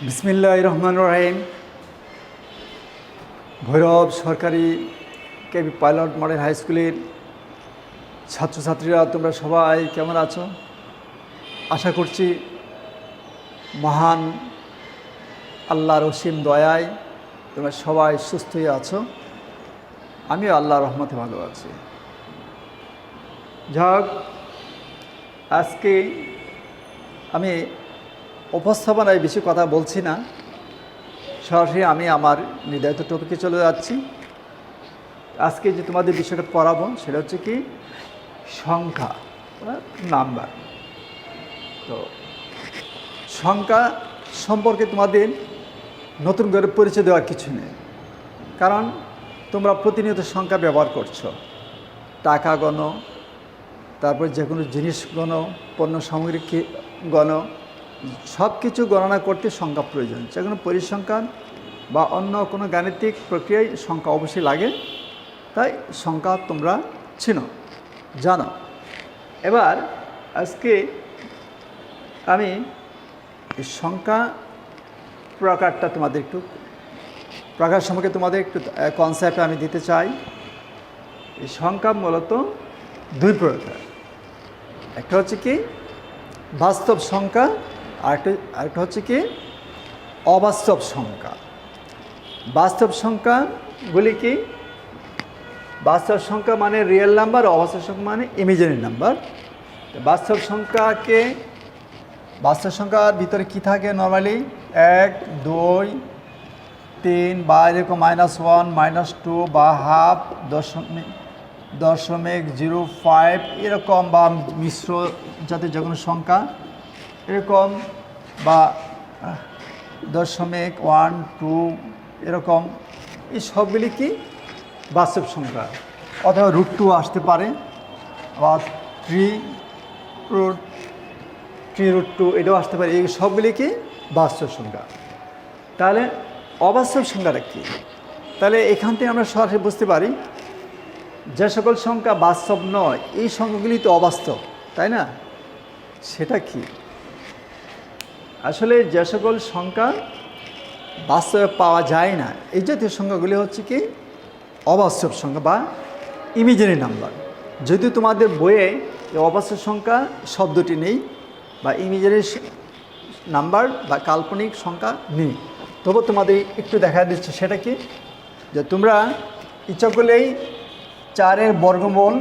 বিসমিল্লাহির রহমানির রহিম। ভৈরব সরকারি কেবি পাইলট মডেল হাই স্কুলের ছাত্রছাত্রীরা তোমরা সবাই কেমন আছো? আশা করছি মহান আল্লাহর অসীম দয়ায় তোমরা সবাই সুস্থই আছো। আমিও আল্লাহর রহমতে ভালো আছি। যাক, আজকে আমি উপস্থাপনায় বেশি কথা বলছি না, সরাসরি আমি আমার নির্ধারিত টপিকে চলে যাচ্ছি। আজকে যে তোমাদের বিষয়টা পড়াবো সেটা হচ্ছে কি সংখ্যা, নাম্বার। তো সংখ্যা সম্পর্কে তোমাদের নতুন করে পরিচয় দেওয়ার কিছু নেই, কারণ তোমরা প্রতিনিয়ত সংখ্যা ব্যবহার করছো। টাকা গণো, তারপর যে কোনো জিনিস গণো, পণ্য সামগ্রী গণো, সব কিছু গণনা করতে সংখ্যা প্রয়োজন। যে কোনো পরিসংখ্যান বা অন্য কোনো গাণিতিক প্রক্রিয়ায় সংখ্যা অবশ্যই লাগে, তাই সংখ্যা তোমরা চিনো, জানো। এবার আজকে আমি এই সংখ্যা প্রকারটা তোমাদের একটু প্রকার সম্পর্কে তোমাদের একটু কনসেপ্ট আমি দিতে চাই। এই সংখ্যা মূলত দুই প্রকার, একটা হচ্ছে কি বাস্তব সংখ্যা, আরেকটা হচ্ছে কি অবাস্তব সংখ্যা। বাস্তব সংখ্যাগুলি কি? বাস্তব সংখ্যা মানে রিয়েল নাম্বার, অবাস্তব সংখ্যা মানে ইমাজিনারি নাম্বার। বাস্তব সংখ্যার ভিতরে কি থাকে? নর্মালি 1, 2, 3 বা এরকম -1, -2 বা হাফ, 0.05 এরকম, বা মিশ্র জাতীয় যে কোনো সংখ্যা এরকম, বা 0.12 এরকম, এই সবগুলি কি বাস্তব সংখ্যা। অথবা √2 আসতে পারে, বা 3√2 এটাও আসতে পারে। এই সবগুলি কি বাস্তব সংখ্যা। তাহলে অবাস্তব সংখ্যাটা কী? তাহলে এখান থেকে আমরা সরাসরি বুঝতে পারি যে সকল সংখ্যা বাস্তব নয়, এই সংখ্যাগুলি তো অবাস্তব, তাই না? সেটা কি? আসলে যে সকল সংখ্যা বাস্তবে পাওয়া যায় না, এই জাতীয় সংখ্যাগুলি হচ্ছে কি অবাস্তব সংখ্যা বা ইমাজিনারি নাম্বার। যদিও তোমাদের বইয়ে অবাস্তব সংখ্যা শব্দটি নেই, বা ইমাজিনারি নাম্বার বা কাল্পনিক সংখ্যা নেই, তবু তোমাদের একটু দেখা দিচ্ছে। সেটা কি? যে তোমরা ইচ্ছা করলেই 4-এর বর্গমূল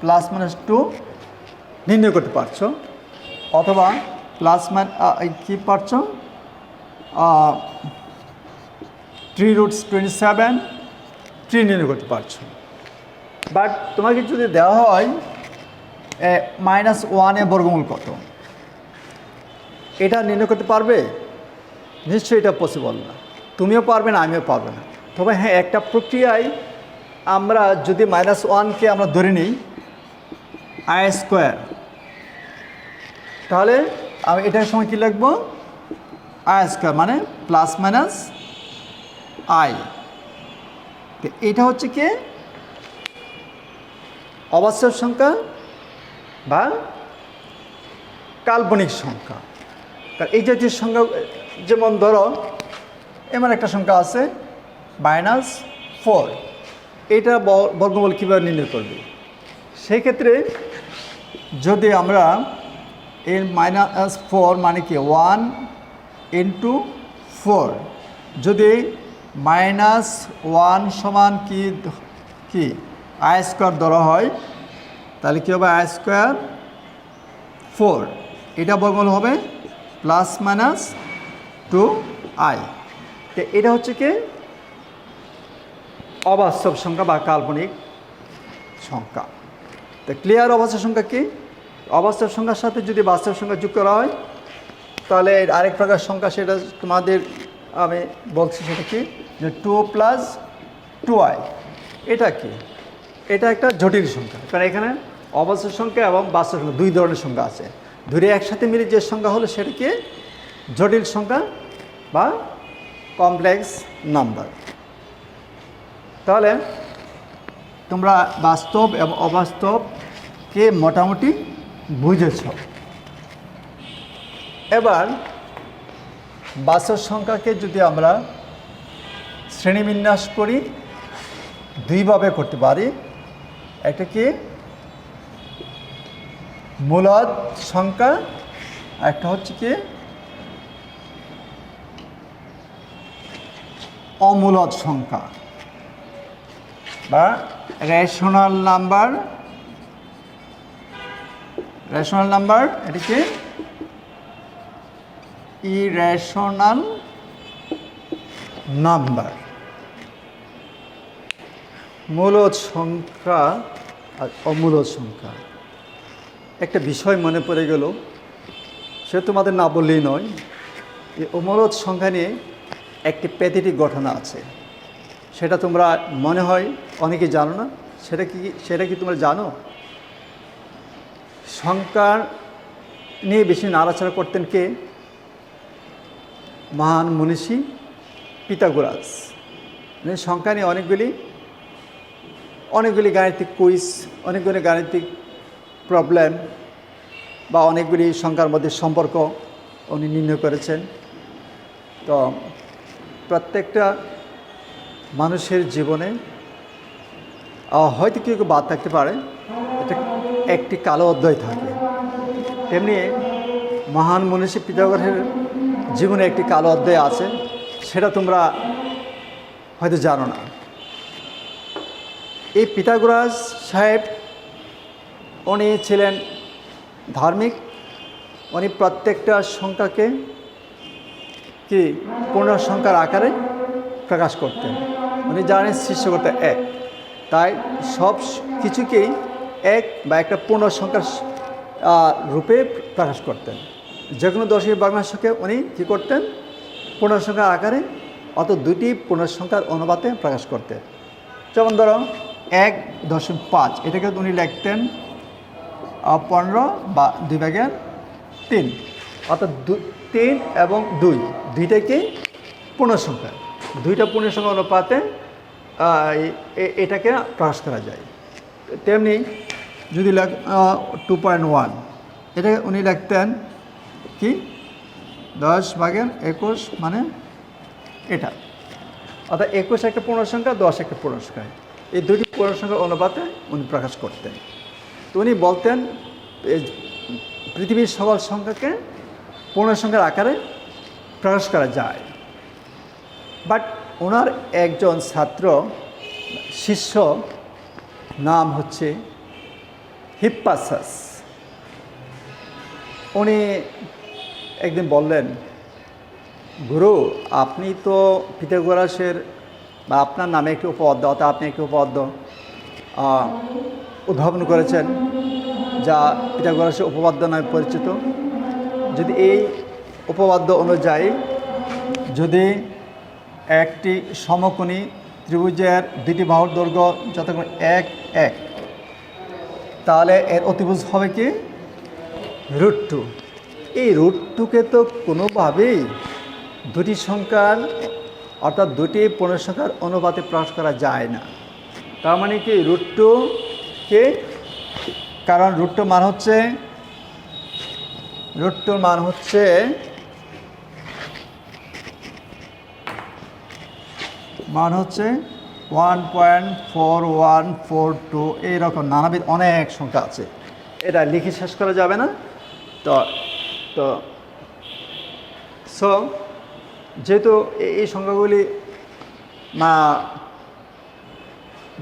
+-2 নির্ণয় করতে পারছো, অথবা কি পারছো 3√27 নির্ণয় করতে পারছো। বাট তোমাকে যদি দেওয়া হয় -1-এর বর্গমূল কত, এটা নির্ণয় করতে পারবে? নিশ্চয়ই এটা পসিবল না। তুমিও পারবে না, আমিও পারবে না। তবে হ্যাঁ, একটা প্রক্রিয়ায় আমরা যদি -1কে আমরা ধরে নিই i², তাহলে আমি এটার সময় কী লিখব? i² মানে +-i। তো এটা হচ্ছে কি অবাস্তব সংখ্যা বা কাল্পনিক সংখ্যা। কারণ এই জাতীয় সংখ্যা, যেমন ধরো এমন একটা সংখ্যা আছে -4, এটা বর্গমূল কীভাবে নির্ণয় করবে? সেই ক্ষেত্রে যদি আমরা এর -4 মানে কি 1 × 4, যদি -1 সমান কি i² ধরা হয়, তাহলে কী হবে? i², 4, এটা বর্গমূল হবে +-2i। তো এটা হচ্ছে কি অবাস্তব সংখ্যা বা কাল্পনিক সংখ্যা। তো ক্লিয়ার? অবাস্তব সংখ্যা কি? অবাস্তব সংখ্যার সাথে যদি বাস্তব সংখ্যা যোগ করা হয়, তাহলে আরেক প্রকার সংখ্যা, সেটা তোমাদের আমি বলছি। সেটা কি? যে 2 + 2i। এটা কি? এটা একটা জটিল সংখ্যা, কারণ এখানে অবাস্তব সংখ্যা এবং বাস্তব সংখ্যা দুই ধরনের সংখ্যা আছে। ধরে একসাথে মিলে যে সংখ্যা হলো সেটা কি জটিল সংখ্যা বা কমপ্লেক্স নাম্বার। তাহলে তোমরা বাস্তব এবং অবাস্তবকে মোটামুটি বুঝেছ। এবার বাস্তব সংখ্যাকে যদি আমরা শ্রেণীবিন্যাস করি দুইভাবে করতে পারি। একটা কি মূলদ সংখ্যা, একটা হচ্ছে কি অমূলদ সংখ্যা বা রেশনাল নাম্বার। রেশনাল নাম্বার এটিকে ইরেশনাল নাম্বার। মূলদ সংখ্যা আর অমূলদ সংখ্যা, একটা বিষয় মনে পড়ে গেল, সে তোমাদের না বললেই নয়। এই অমূলদ সংখ্যা নিয়ে একটি প্যাথেটিক ঘটনা আছে, সেটা তোমরা মনে হয় অনেকে জানো না। সেটা কি তোমরা জানো? সংখ্যা নিয়ে বেশি নাড়াচাড়া করতেন কে? মহান মনীষী পিথাগোরাস। সংখ্যা নিয়ে অনেকগুলি গাণিতিক কুইজ, অনেকগুলি গাণিতিক প্রবলেম বা অনেকগুলি সংখ্যার মধ্যে সম্পর্ক উনি নির্ণয় করেছেন। তো প্রত্যেকটা মানুষের জীবনে হয়তো কেউ কেউ বাদ থাকতে পারে, এটা একটি কালো অধ্যায় থাকে। তেমনি মহান মনীষী পিথাগোরাসের জীবনে একটি কালো অধ্যায় আছে, সেটা তোমরা হয়তো জানো না। এই পিথাগোরাস সাহেব উনি ছিলেন ধার্মিক। উনি প্রত্যেকটা সংখ্যাকে কি পূর্ণ সংখ্যার আকারে প্রকাশ করতেন। উনি জানেন সৃষ্টি করতে এক, তাই সব কিছুকেই এক বা একটা পূর্ণ সংখ্যার রূপে প্রকাশ করতেন। যে কোনো দশমিক ভগ্নাংশকে উনি কী করতেন? পূর্ণ সংখ্যার আকারে, অত দুটি পূর্ণ সংখ্যার অনুপাতে প্রকাশ করতেন। যেমন ধরো 1.5, এটাকে উনি লিখতেন 15 বা 2/3, অর্থাৎ 3 এবং 2 দুইটাকে পূর্ণ সংখ্যা, দুইটা পূর্ণ সংখ্যা অনুপাতে এটাকে প্রকাশ করা যায়। তেমনি যদি 2.1, এটাকে উনি লিখতেন কি 10/21, মানে এটা, অর্থাৎ 21 একটা পূর্ণ সংখ্যা, 10 একটা পূর্ণ সংখ্যা, এই দুটি পূর্ণ সংখ্যার অনুপাতে উনি প্রকাশ করতেন। তো উনি বলতেন পৃথিবীর সকল সংখ্যাকে পূর্ণ সংখ্যার আকারে প্রকাশ করা যায়। বাট ওনার একজন শিষ্য নাম হচ্ছে হিপ্পাসাস। উনি একদিন বললেন, গুরু, আপনি তো পিথাগোরাসের বা আপনার নামে একটি উপপাদ্য, অর্থাৎ আপনি একটি উপপাদ্য উদ্ভাবন করেছেন যা পিথাগোরাসের উপপাদ্য নামে পরিচিত। যদি এই উপপাদ্য অনুযায়ী যদি একটি সমকোণী ত্রিভুজের দুটি বাহুর দৈর্ঘ্য যথাক্রমে 1, 1, তাহলে এর অতিভুজ হবে কি √2। এই √2কে তো কোনোভাবেই দুটি সংখ্যার, অর্থাৎ দুটি পূর্ণ সংখ্যার অনুপাতে প্রকাশ করা যায় না। তার মানে কি √2কে, কারণ √2 মান হচ্ছে 1.4142, এইরকম নানাবিধ অনেক সংখ্যা আছে, এটা লিখে শেষ করা যাবে না। তো যেহেতু এই সংখ্যাগুলি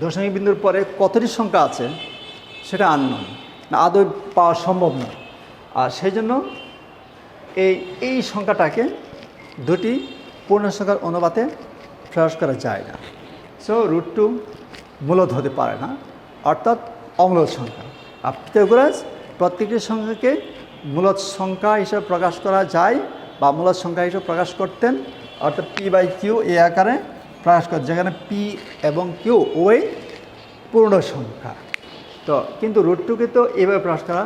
দশমিক বিন্দুর পরে কতটি সংখ্যা আছে সেটা আননোন, না আদৌ পাওয়া সম্ভব না। আর সেই জন্য এই সংখ্যাটাকে দুটি পূর্ণ সংখ্যার অনুপাতে প্রকাশ করা যায় না। √2 মূলদ হতে পারে না, অর্থাৎ অমূলদ সংখ্যা। আর পিথাগোরাস প্রত্যেকটি সংখ্যাকে মূলদ সংখ্যা হিসেবে প্রকাশ করা যায় বা মূলদ সংখ্যা হিসেবে প্রকাশ করতেন, অর্থাৎ P/Q এই আকারে প্রকাশ করতেন, যেখানে P এবং Q ওই পূর্ণ সংখ্যা। তো কিন্তু √2কে তো এইভাবে প্রকাশ করা,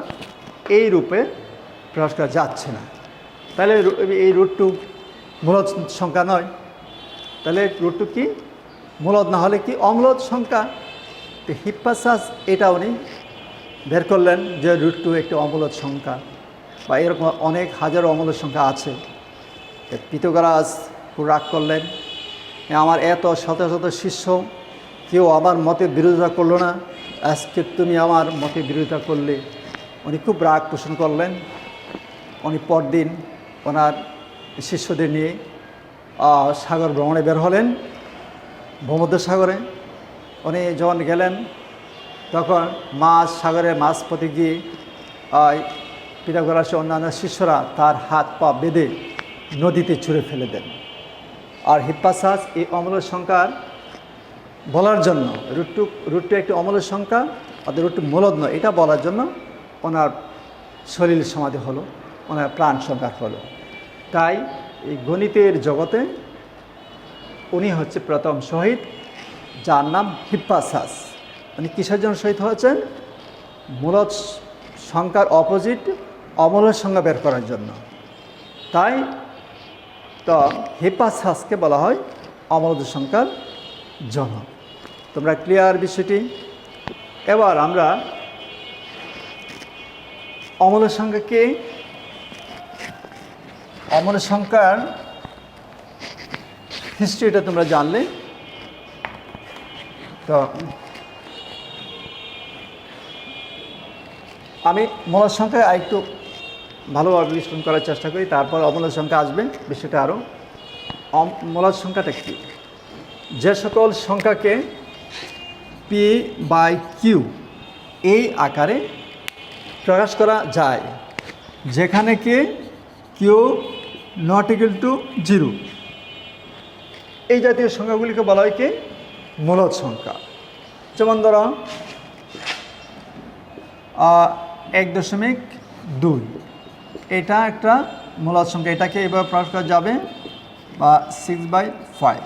এই রূপে প্রকাশ করা যাচ্ছে না। তাহলে এই √2 মূলদ সংখ্যা নয়। তাহলে √2 কি মূলদ না হলে কি অমূলদ সংখ্যা? তো হিপ্পাসাস এটা উনি বের করলেন যে √2 একটি অমূলদ সংখ্যা, বা এরকম অনেক হাজারো অমূলদ সংখ্যা আছে। পিথাগোরাস খুব রাগ করলেন, আমার এত শত শত শিষ্য কেউ আমার মতে বিরোধিতা করলো না, আজকে তুমি আমার মতে বিরোধিতা করলে। উনি খুব রাগ পোষণ করলেন। উনি পরদিন ওনার শিষ্যদের নিয়ে সাগর ভ্রমণে বের হলেন, ভূমধ্যসাগরে। উনি যখন গেলেন তখন সাগরের মাঝপথে গিয়ে পিথাগোরাসের অন্যান্য শিষ্যরা তার হাত পা বেঁধে নদীতে ছুঁড়ে ফেলে দেন। আর হিপ্পাসাস এই অমূল্য সংখ্যার বলার জন্য, রুটটু একটি অমূল্য সংখ্যা, অর্থাৎ রুটটু মূলদ নয়, এটা বলার জন্য ওনার শরীর সমাধি হলো, ওনার প্রাণ সংহার হলো। তাই এই গণিতের জগতে উনি হচ্ছে প্রথম শহীদ, যার নাম হিপ্পাসাস। উনি কিসের জন্য শহীদ হয়েছেন? মূলদ সংখ্যার অপোজিট অমূল্য সংখ্যা বের করার জন্য। তাই তো হিপ্পাসাসকে বলা হয় অমূল্য সংখ্যার জনক। তোমরা ক্লিয়ার বিষয়টি? এবার আমরা অমূল্য সংখ্যাকে, অমূল্য সংখ্যার হিস্ট্রিটা তোমরা জানলে। তো আমি মূলদ সংখ্যায় আরেকটু ভালোভাবে বিশ্লেষণ করার চেষ্টা করি, তারপর অমূল্য সংখ্যা আসবে বিষয়টা আরও। মূলদ সংখ্যাটা কি? যে সকল সংখ্যাকে p/q এই আকারে প্রকাশ করা যায়, যেখানে কি q নট ইকুয়াল টু 0, এই জাতীয় সংখ্যাগুলিকে বলা হয় কি? মূলদ সংখ্যা। যেমন ধরো 1.2, এটা একটা মূলদ সংখ্যা, এটাকে এভাবে প্রকাশ করা যাবে, বা 6/5।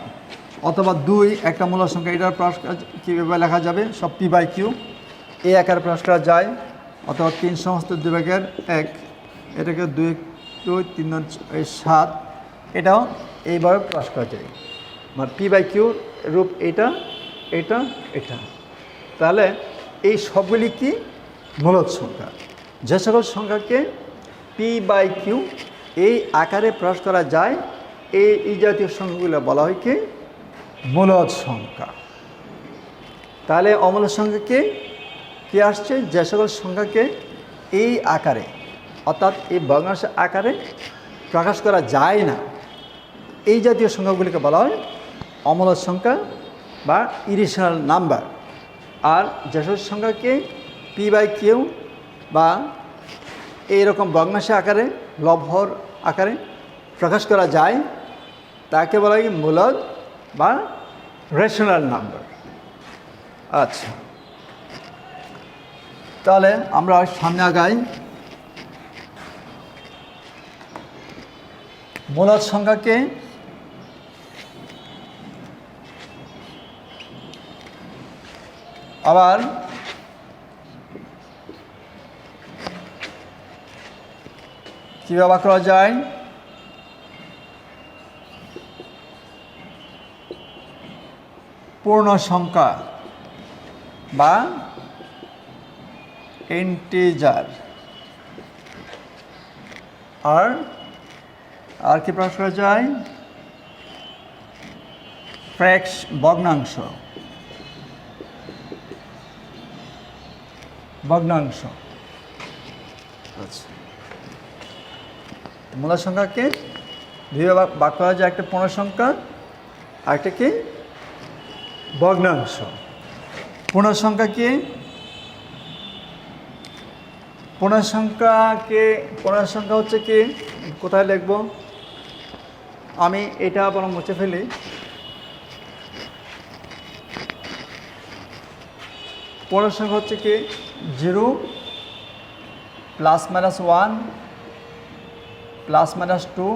অথবা 2 একটা মূলদ সংখ্যা, এটার প্রকাশ কীভাবে লেখা যাবে? সব p/q এই আকারে প্রকাশ করা যায়। অথবা 3 সমস্ত 2/1, এটাকে 2 2 3 7, এটাও এইভাবে প্রকাশ করা যায়। মানে p/q রূপ এটা, এটা, এটা। তাহলে এই সবগুলি কি? মূলদ সংখ্যা। যে সকল সংখ্যাকে p/q এই আকারে প্রকাশ করা যায়, এই জাতীয় সংখ্যাগুলো বলা হয় কি? মূলদ সংখ্যা। তাহলে অমূল্য সংখ্যাকে কি আসছে? যে সকল সংখ্যাকে এই আকারে, অর্থাৎ এই ভগ্নাংশ আকারে প্রকাশ করা যায় না, এই জাতীয় সংখ্যাগুলিকে বলা হয় অমূলদ সংখ্যা বা ইরেশনাল নাম্বার। আর যে সকল সংখ্যাকে p/q বা এইরকম ভগ্নাংশ আকারে, লবহর আকারে প্রকাশ করা যায়, তাকে বলা হয় মূলদ বা রেশনাল নাম্বার। আচ্ছা, তাহলে আমরা সামনে আগাই। মূলদ সংখ্যাকে আবার কীভাবে করা যায়? পূর্ণ সংখ্যা বা ইন্টিজার। আর কি প্রকাশ করা যায়? ভগ্নাংশ। আচ্ছা, মূলদ সংখ্যাকে দুইভাবে ভাগ করা যায়, একটা পূর্ণ সংখ্যা আর একটা কি? ভগ্নাংশ। পূর্ণ সংখ্যা কি? পূর্ণ সংখ্যা হচ্ছে কি? কোথায় লিখব? আমি এটা আবার মুছে ফেলি। পূর্ণ সংখ্যা হচ্ছে কি? 0 +-1 +-2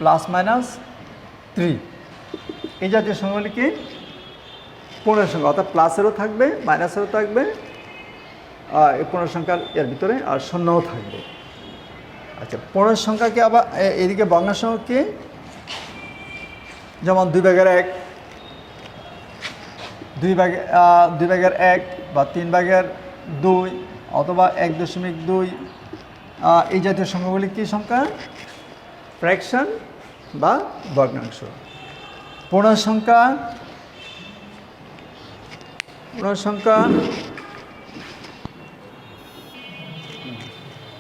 +-3, এই জাতীয় সংখ্যাগুলি কি? পূর্ণ সংখ্যা। অর্থাৎ প্লাসেরও থাকবে, মাইনাসেরও থাকবে, এই পূর্ণ সংখ্যার এর ভিতরে, আর শূন্যও থাকবে। আচ্ছা, পূর্ণ সংখ্যাকে আবার এদিকে ভগ্নাংশ কি? যেমন 2/1, 2/1 বা 3/2 অথবা 1.2, এই জাতীয় সংখ্যাগুলি কি সংখ্যা? ফ্র্যাকশন বা ভগ্নাংশ। পূর্ণ সংখ্যা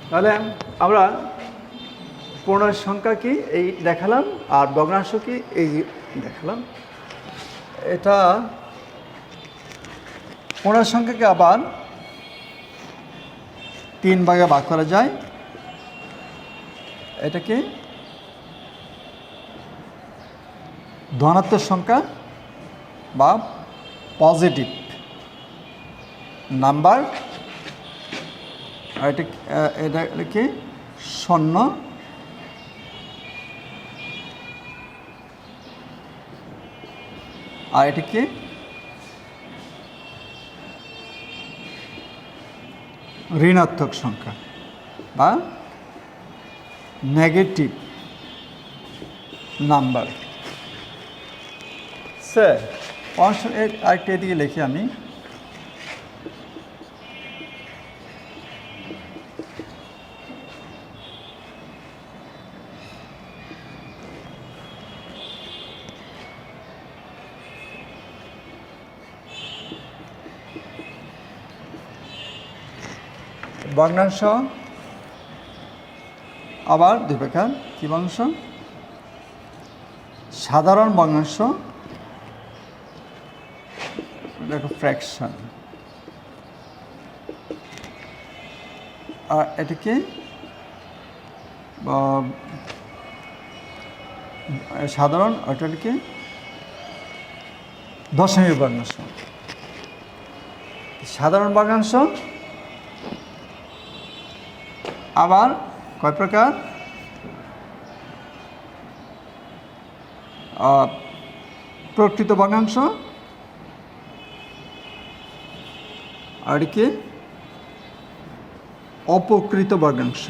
তাহলে আমরা পূর্ণ সংখ্যা কি এই দেখালাম, আর ভগ্নাংশ কি এই দেখালাম। এটা পূর্ণ সংখ্যাকে আবার 3 ভাগে ভাগ করা যায়। এটাকে ধনাত্মক সংখ্যা বা পজিটিভ নাম্বার, আর এটাকে শূন্য, আর এটাকে ঋণাত্মক সংখ্যা বা নেগেটিভ নাম্বার। স্যার আরেকটা এদিকে লিখি আমি। ভগ্নাংশ আবার 2 প্রকার। কি ভগ্নাংশ? সাধারণ ভগ্নাংশ, দেখো ফ্র্যাকশন, আর এটাকে সাধারণ, ওটাকে দশমিক ভগ্নাংশ। সাধারণ ভগ্নাংশ আবার কয় প্রকার? প্রকৃত ভগ্নাংশ, আর কি অপকৃত ভগ্নাংশ।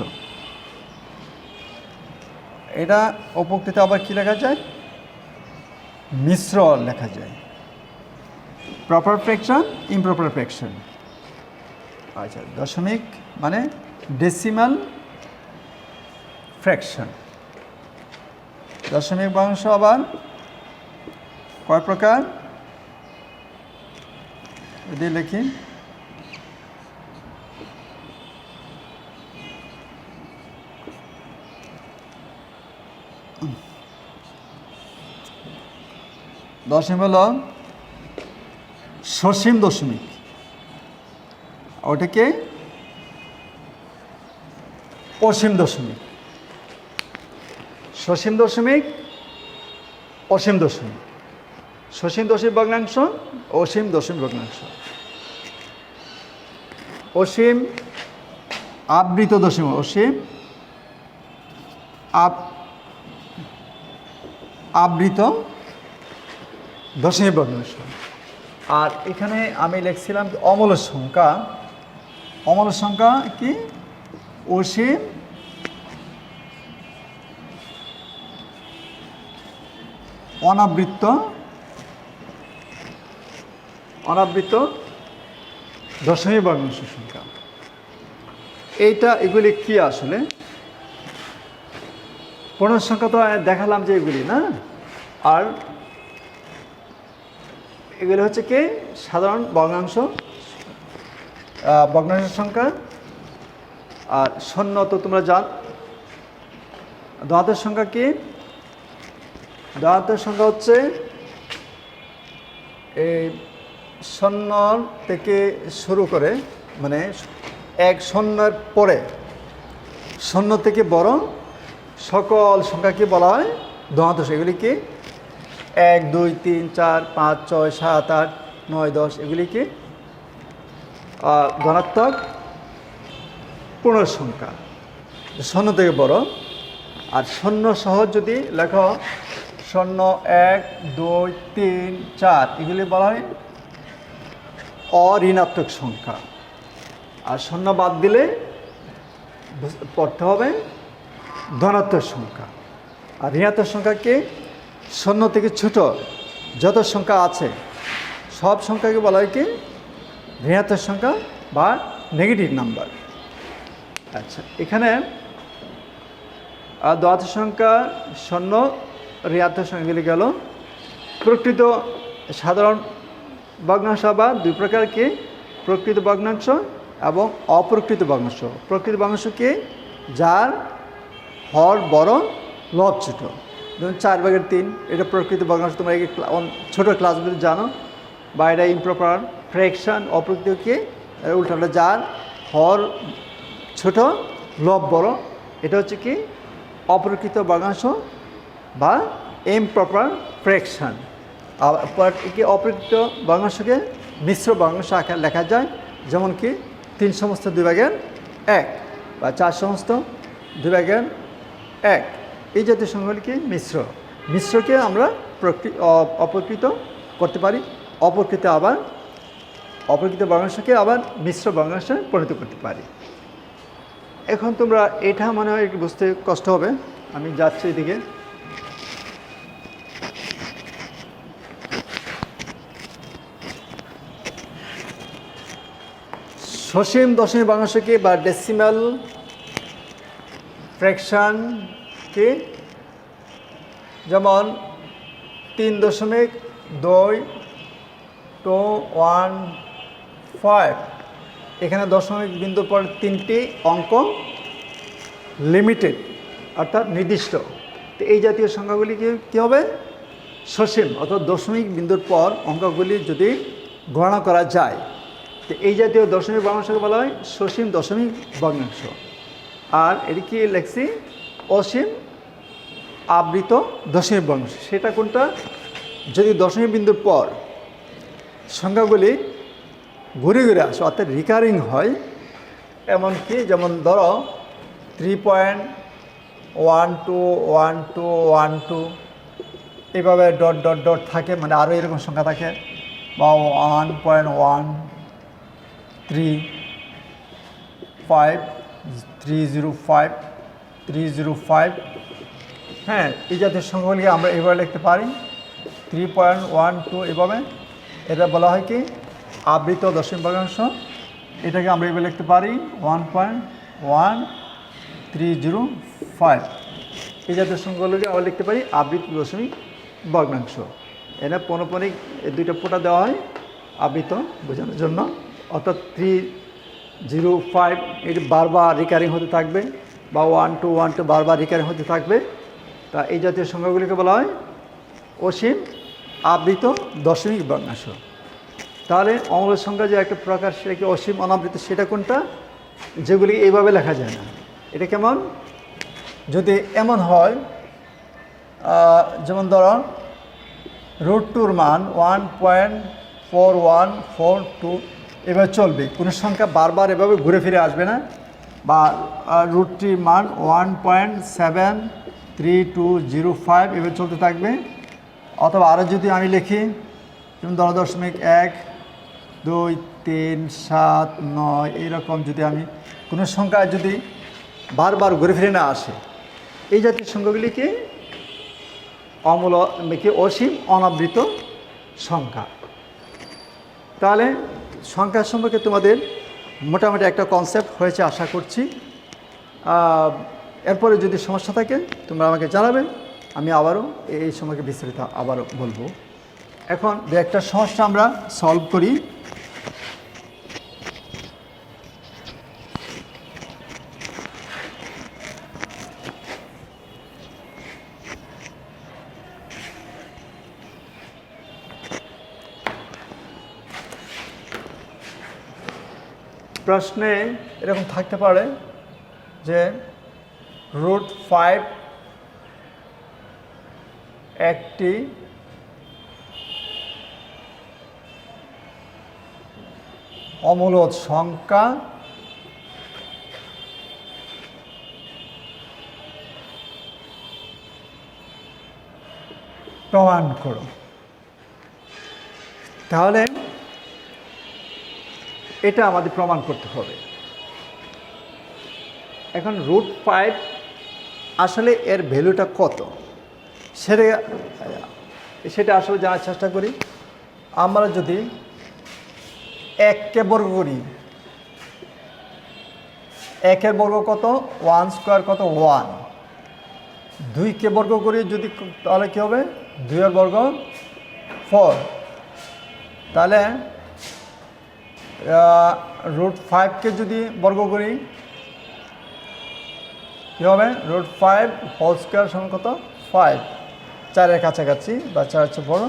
এটা অপকৃত আবার কি লেখা যায়? মিশ্র লেখা যায়। Proper fraction, improper fraction. আচ্ছা, দশমিক মানে ডেসিমাল ফ্র্যাকশন। দশমিক ভগ্নাংশ আবার কয় প্রকার? এটি লিখি। দশমিক হল সসীম দশমিক, ওটাকে অসীম দশমিক। সসীম দশমিক, অসীম দশমিক, সসীম দশমিক ভগ্নাংশ, অসীম দশমিক ভগ্নাংশ। অসীম আবৃত দশমিক, অসীম আবৃত দশমিক ভগ্নাংশ। আর এখানে আমি লিখছিলাম অমূল সংখ্যা। অমূল সংখ্যা কি? অসীম অনাবৃত দশমিক ভগ্নাংশ সংখ্যা। এগুলি কি আসলে? পূর্ণ সংখ্যা তো দেখালাম যে এগুলি না, আর এগুলি হচ্ছে কি সাধারণ ভগ্নাংশ, ভগ্নাংশ সংখ্যা। আর শূন্য তো তোমরা জান। ধনাত্মক সংখ্যা কি? ধনাত্মক সংখ্যা হচ্ছে এই শূন্য থেকে শুরু করে, মানে এক শূন্যের পরে শূন্য থেকে বড় সকল সংখ্যাকে বলা হয় ধনাত্মক। এগুলি কি 1, 2, 3, 4, 5, 6, 7, 8, 9, 10 এগুলি কি ধনাত্মক পূর্ণ সংখ্যা, শূন্য থেকে বড়। আর শূন্য সহ যদি লেখো 0, 1, 2, 3, 4 এগুলি বলা হয় অঋণাত্মক সংখ্যা। আর শূন্য বাদ দিলে পড়তে হবে ধনাত্মক সংখ্যা। আর ঋণাত্মক সংখ্যাকে শূন্য থেকে ছোট যত সংখ্যা আছে সব সংখ্যাকে বলা হয় কি ঋণাত্মক সংখ্যা বা নেগেটিভ নাম্বার। আচ্ছা, এখানে আর দ্বাদশ সংখ্যা শূন্য ঋণাত্মক সংখ্যাগুলি গেল। প্রকৃত সাধারণ ভগ্নাংশ আবার দুই প্রকার কি, প্রকৃত ভগ্নাংশ এবং অপ্রকৃত ভগ্নাংশ। প্রকৃত ভগ্নাংশ কি, যার হর বড় লব ছোট। ধরুন 4/3 এটা প্রকৃত ভগ্নাংশ, তোমরা ছোটো ক্লাসগুলো জানো। বা এটা ইমপ্রপার ফ্র্যাকশন। অপ্রকৃত কি, উল্টাটা যার হর ছোট লব বড়, এটা হচ্ছে কি অপ্রকৃত ভগ্নাংশ বা ইমপ্রপার ফ্র্যাকশন। কি অপ্রকৃত ভগ্নাংশকে মিশ্র ভগ্নাংশ আকারে লেখা যায়, যেমন কি 3/2 বা 4/2। এই জাতীয় সংখ্যাগুলি কি মিশ্র। মিশ্রকে আমরা অপ্রকৃত করতে পারি। অপ্রকৃত ভগ্নাংশকে আবার মিশ্র ভগ্নাংশে পরিণত করতে পারি। এখন তোমরা এটা মনে হয় একটু বুঝতে কষ্ট হবে, আমি যাচ্ছি এদিকে। সসীম দশমিক ভগ্নাংশকে বা ডেসিমাল ফ্র্যাকশনকে, যেমন 3.215। এখানে দশমিক বিন্দুর পর 3টি অঙ্ক লিমিটেড অর্থাৎ নির্দিষ্ট। তো এই জাতীয় সংখ্যাগুলি কী হবে, সসীম, অর্থাৎ দশমিক বিন্দুর পর অঙ্কগুলি যদি গণনা করা যায়, তো এই জাতীয় দশমিক ভগ্নাংশকে বলা হয় সসীম দশমিক ভগ্নাংশ। আর এটি কি লেখছি, অসীম আবৃত দশমিক ভগ্নাংশ। সেটা কোনটা, যদি দশমিক বিন্দুর পর সংখ্যাগুলি ঘুরে ঘুরে আসে অর্থাৎ রিকারিং হয়। এমনকি যেমন ধরো 3.121212 এইভাবে ডট ডট ডট থাকে, মানে আরও এরকম সংখ্যা থাকে, বা 1.135 হ্যাঁ, এই জাতীয় সংখ্যাগুলিকে আমরা এভাবে লিখতে পারি 3.12 এভাবে। এটা বলা হয় কি আবৃত দশমিক ভগ্নাংশ। এটাকে আমরা এভাবে লিখতে পারি 1.1305। এই জাতীয় সংখ্যাগুলোকে আমরা লিখতে পারি আবৃত দশমিক ভগ্নাংশ। এটা পৌনঃপুনিক দুইটা ফোঁটা দেওয়া হয় আবৃত বোঝানোর জন্য, অর্থাৎ 305 এটি বারবার রিকারিং হতে থাকবে, বা 1212 বারবার রিকারিং হতে থাকবে। তা এই জাতীয় সংখ্যাগুলিকে বলা হয় অসীম আবৃত দশমিক ভগ্নাংশ। তাহলে অম্ল সংখ্যা যে একটা প্রকার, সেটা কি অসীম অনাবৃত, সেটা কোনটা, যেগুলি এইভাবে লেখা যায় না। এটা কেমন, যদি এমন হয়, যেমন ধরো √2 মান 1.4142 এভাবে চলবে, কোনো সংখ্যা বারবার এভাবে ঘুরে ফিরে আসবে না। বা √3 মান 1.73205 এভাবে চলতে থাকবে। অথবা আরও যদি আমি লিখি, যেমন 10.12379 এইরকম, যদি আমি কোনো সংখ্যা যদি বারবার ঘুরে ফিরে না আসে, এই জাতীয় সংখ্যাগুলিকে অসীম অনাবৃত সংখ্যা। তাহলে সংখ্যা সম্পর্কে তোমাদের মোটামুটি একটা কনসেপ্ট হয়েছে আশা করছি। এরপরে যদি সমস্যা থাকে তোমরা আমাকে জানাবে, আমি আবারও এই সম্পর্কে বিস্তারিত আবারও বলবো। এখন দু একটা সমস্যা আমরা সলভ করি। প্রশ্নে এরকম থাকতে পারে যে √5 একটি অমূলদ সংখ্যা প্রমাণ করো। তাহলে এটা আমাদের প্রমাণ করতে হবে। এখন √5 আসলে এর ভ্যালুটা কত, সেটা আসলে জানার চেষ্টা করি। আমরা যদি 1কে বর্গ করি, 1-এর বর্গ কত, 1² কত 1, 2কে বর্গ করি যদি, তাহলে কী হবে 2 এর বর্গ 4। তাহলে √5কে যদি বর্গ করি কী হবে, √5 হোল স্কোয়ার সমান কত 5, 4-এর কাছাকাছি বা 4 চেয়ে বড়।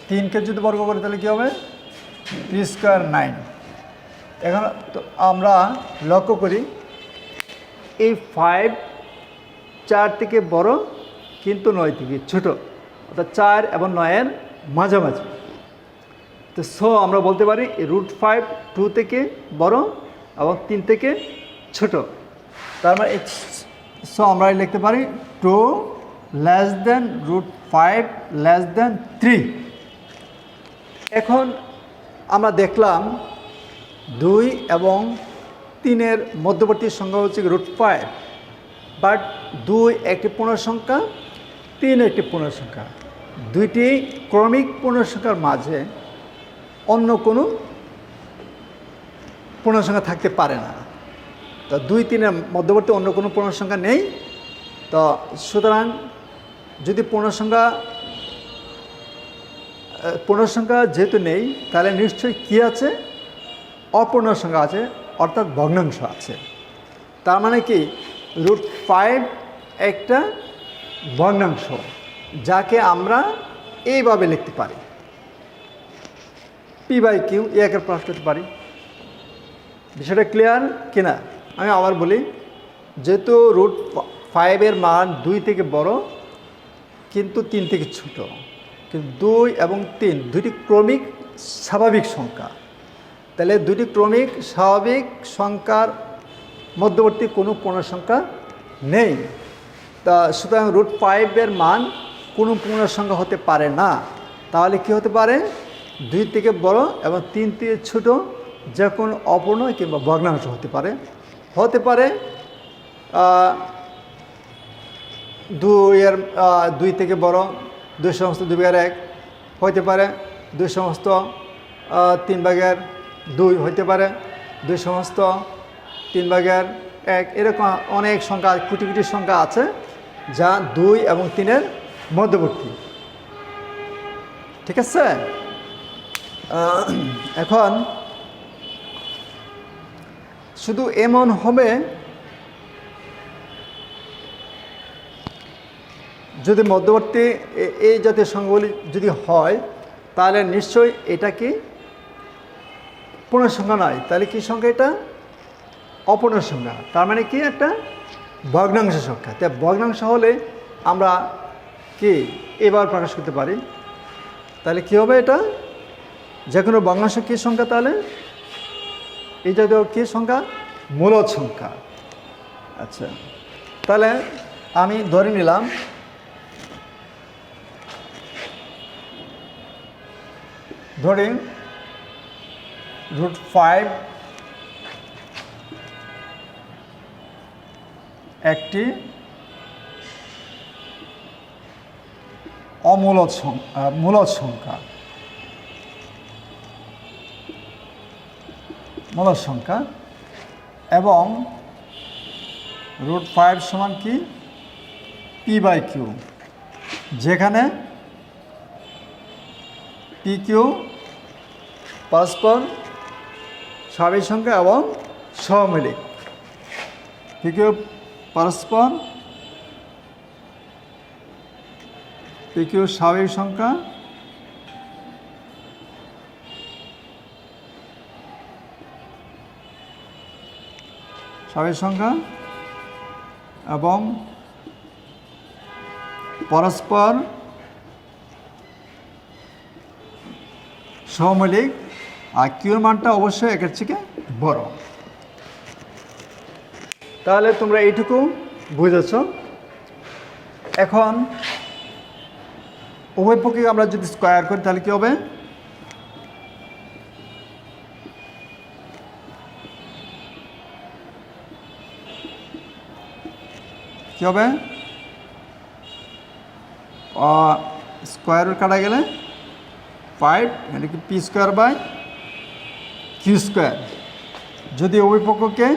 3কে যদি বর্গ করি তাহলে কী হবে 3² 9। এখন তো আমরা লক্ষ্য করি এই 5 4 থেকে বড় কিন্তু 9 থেকে ছোট, অর্থাৎ 4 এবং 9-এর মাঝামাঝি। তো আমরা বলতে পারি √5 2 থেকে বড় এবং 3 থেকে ছোট। তার মানে আমরা লিখতে পারি 2 লেস দেন √5 লেস দেন 3। এখন আমরা দেখলাম 2 এবং 3-এর মধ্যবর্তী সংখ্যা হচ্ছে √5, বাট 2 একটি পূর্ণ সংখ্যা, 3 একটি পূর্ণ সংখ্যা। দুইটি ক্রমিক পূর্ণ সংখ্যার মাঝে অন্য কোনো পূর্ণ সংখ্যা থাকতে পারে না। তো 2 3-এর মধ্যবর্তী অন্য কোনো পূর্ণ সংখ্যা নেই। তো সুতরাং যদি পূর্ণ সংখ্যা যেহেতু নেই, তাহলে নিশ্চয়ই কী আছে, অপূর্ণ সংখ্যা আছে, অর্থাৎ ভগ্নাংশ আছে। তার মানে কি √5 একটা ভগ্নাংশ, যাকে আমরা এইভাবে লিখতে পারি p/q, একের প্রশ্ন করতে পারি। বিষয়টা ক্লিয়ার কিনা আমি আবার বলি, যেহেতু √5-এর মান 2 থেকে বড় কিন্তু 3 থেকে ছোট, কিন্তু 2 এবং 3 দুইটি ক্রমিক স্বাভাবিক সংখ্যা। তাহলে দুইটি ক্রমিক স্বাভাবিক সংখ্যার মধ্যবর্তী কোনো পূর্ণ সংখ্যা নেই। তা সুতরাং √5-এর মান কোনো পূর্ণ সংখ্যা হতে পারে না। তাহলে কি হতে পারে, 2 থেকে বড় এবং 3 থেকে ছোট যে কোনো অপূর্ণ কিংবা ভগ্নাংশ হতে পারে। 2 থেকে বড় 2 সমস্ত 2/1 হতে পারে, 2 সমস্ত 3/2 হতে পারে, 2 সমস্ত 3/1, এরকম অনেক সংখ্যা, কোটি কোটি সংখ্যা আছে যা 2 এবং 3-এর মধ্যবর্তী। ঠিক আছে। এখন শুধু এমন হবে যদি মধ্যবর্তী এই জাতীয় সংখ্যাগুলি যদি হয়, তাহলে নিশ্চয়ই এটা কি পূর্ণ সংখ্যা নয়। তাহলে কি সংখ্যা, এটা অপূর্ণ সংখ্যা। তার মানে কি একটা ভগ্নাংশ সংখ্যা। তাই ভগ্নাংশ হলে আমরা কি এবার প্রকাশ করতে পারি। তাহলে কি হবে, এটা যে কোনো ভগ্নাংশ কী সংখ্যা, তাহলে এই জাতীয় কী সংখ্যা, মূলদ সংখ্যা। আচ্ছা, তাহলে আমি ধরে নিলাম √5 একটি মূলদ সংখ্যা এবং √5 সমান কি p/q, যেখানে pq পরস্পর স্বাভাবিক সংখ্যা এবং সহমিলিক। pq পরস্পর pq স্বাভাবিক সংখ্যা এবং পরস্পর সহমৌলিক, আর কিউর মানটা অবশ্যই একের থেকে বড়। তাহলে তোমরা এইটুকু বুঝেছ। এখন উভয় পক্ষে আমরা যদি স্কোয়ার করি তাহলে কি হবে, স্কোয়ার রুট কাটা গেলে 5, মানে কি p²/q²। যদি উভয় পক্ষকে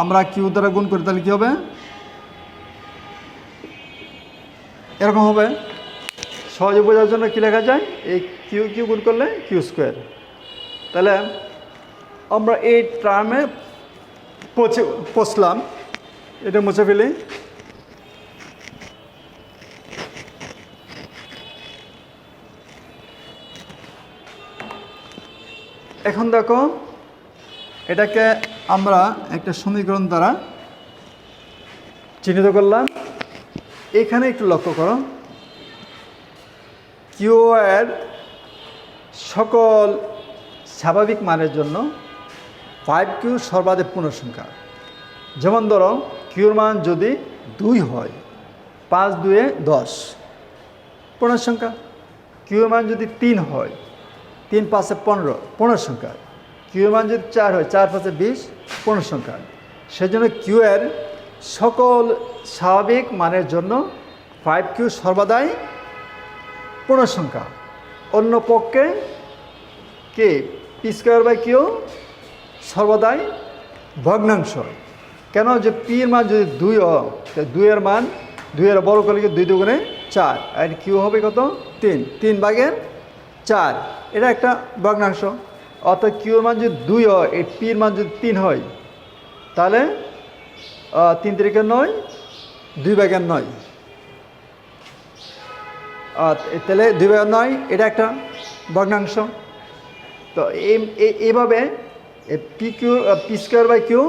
আমরা কিউ দ্বারা গুণ করি তাহলে কী হবে, এরকম হবে। সহজে বোঝার জন্য কী লেখা যায়, এই কিউ কিউ গুণ করলে কিউ স্কোয়ার। তাহলে আমরা এই টার্মে পৌঁছলাম। এটা মুছে ফেলি। এখন দেখো, এটাকে আমরা একটা সমীকরণ দ্বারা চিহ্নিত করলাম। এখানে একটু লক্ষ্য করো, কিউ এর সকল স্বাভাবিক মানের জন্য 5q সর্বাধিক পূর্ণসংখ্যা। যেমন ধরো, কিউর মান যদি 2 হয়, 5 2 10 পূর্ণসংখ্যা। কিউর মান যদি 3 হয়, 3 5 15 পূর্ণসংখ্যা। কিউর মান যদি 4 হয়, 4 5 20 পূর্ণসংখ্যা। সেজন্য কিউ এর সকল স্বাভাবিক মানের জন্য 5q সর্বদাই পূর্ণসংখ্যা। অন্য পক্ষে কে পি স্কোয়ার বাই কিউ সর্বদাই ভগ্নাংশ। কেন? যে পির মান যদি 2 হয়, 2 এর মান 2 এর বড় করলে 2 দুগুণে 4, আর কিউ হবে কত? 3, 3 ভাগের 4। এটা একটা ভগ্নাংশ। অর্থাৎ কিউর মান যদি 2 হয়, এই পির মান যদি 3 হয়, তাহলে 3 3 9, 2 ভাগের 9। তাহলে 2 ভাগের 9 এটা একটা ভগ্নাংশ। তো এইভাবে P square by Q,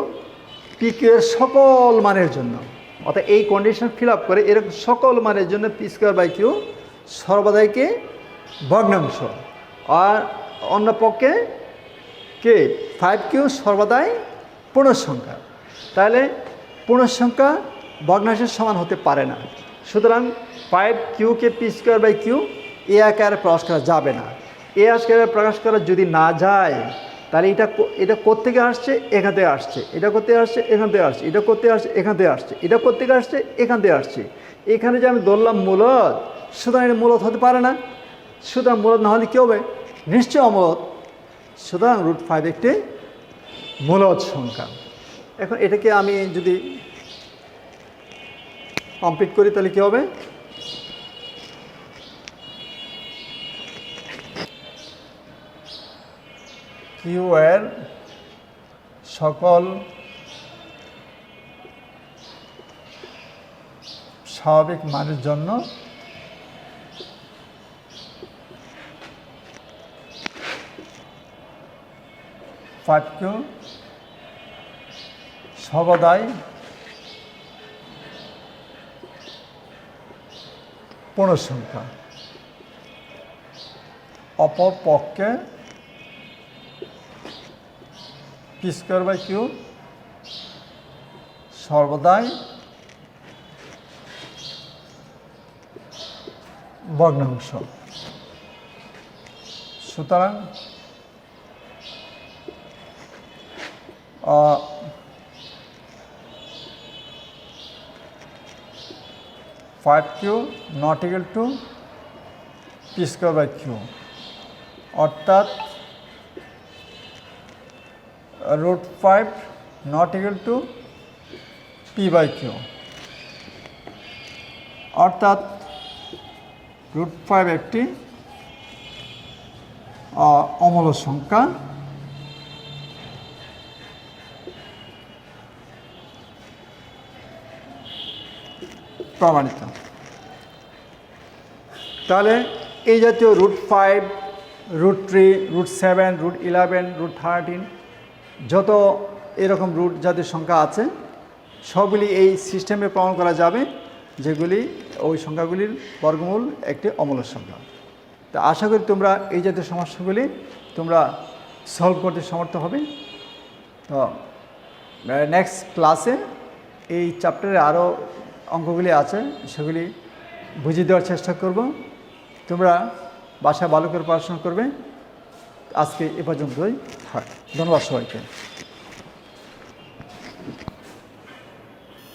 P Q এর সকল মানের জন্য, অর্থাৎ এই কন্ডিশন ফিল আপ করে এরকম সকল মানের জন্য পি স্কোয়ার বাই কিউ সর্বদাইকে ভগ্নাংশ। আর অন্য পক্ষে কে 5q সর্বদাই পূর্ণসংখ্যা। তাহলে পূর্ণসংখ্যা ভগ্নাংশের সমান হতে পারে না। সুতরাং 5qকে পি স্কোয়ার বাই কিউ এ আকারে প্রকাশ করা যাবে না। এ আকারে প্রকাশ করা যদি না যায়, তাহলে এটা কোত্থেকে আসছে? এখান থেকে আসছে। এটা করতে আসছে, এখান থেকে আসছে। এটা করতে আসছে, এখান থেকে আসছে। এটা করতে আসছে, এখান থেকে আসছে। এখানে যে আমি ধরলাম মূলত, সুতরাং এটা মূলত হতে পারে না। সুতরাং মূলত না হলে কী হবে? নিশ্চয় অমূলত। সুতরাং √5 একটি মূলত সংখ্যা। এখন এটাকে আমি যদি কমপ্লিট করি, তাহলে কী হবে? কিউ এর সকল স্বাভাবিক মানের জন্য 5q সর্বদাই পূর্ণসংখ্যা। অপর পক্ষে পি স্কোয়ার বাই কিউ সর্বদাই ভগ্নাংশ। সুতরাং 5q not equal to P square by Q, অর্থাৎ √5 not equal to P by Q, অর্থাৎ √5 একটি অমূল্য সংখ্যা। প্রমাণিত। তাহলে এই জাতীয় √5, √3, √7, √11, √13 যত এরকম রুট জাতীয় সংখ্যা আছে, সবগুলি এই সিস্টেমে প্রমাণ করা যাবে, যেগুলি ওই সংখ্যাগুলির বর্গমূল একটি অমূল্য সংখ্যা। তা আশা করি তোমরা এই জাতীয় সমস্যাগুলি তোমরা সলভ করতে সমর্থ হবে। তো নেক্সট ক্লাসে এই চ্যাপ্টারে আরও অঙ্কগুলি আছে, সেগুলি বুঝিয়ে দেওয়ার চেষ্টা করব। তোমরা বাসায় ভালো করে পড়াশোনা করবে। আজকে এ পর্যন্তই থাক। ধন্যবাদ সবাইকে।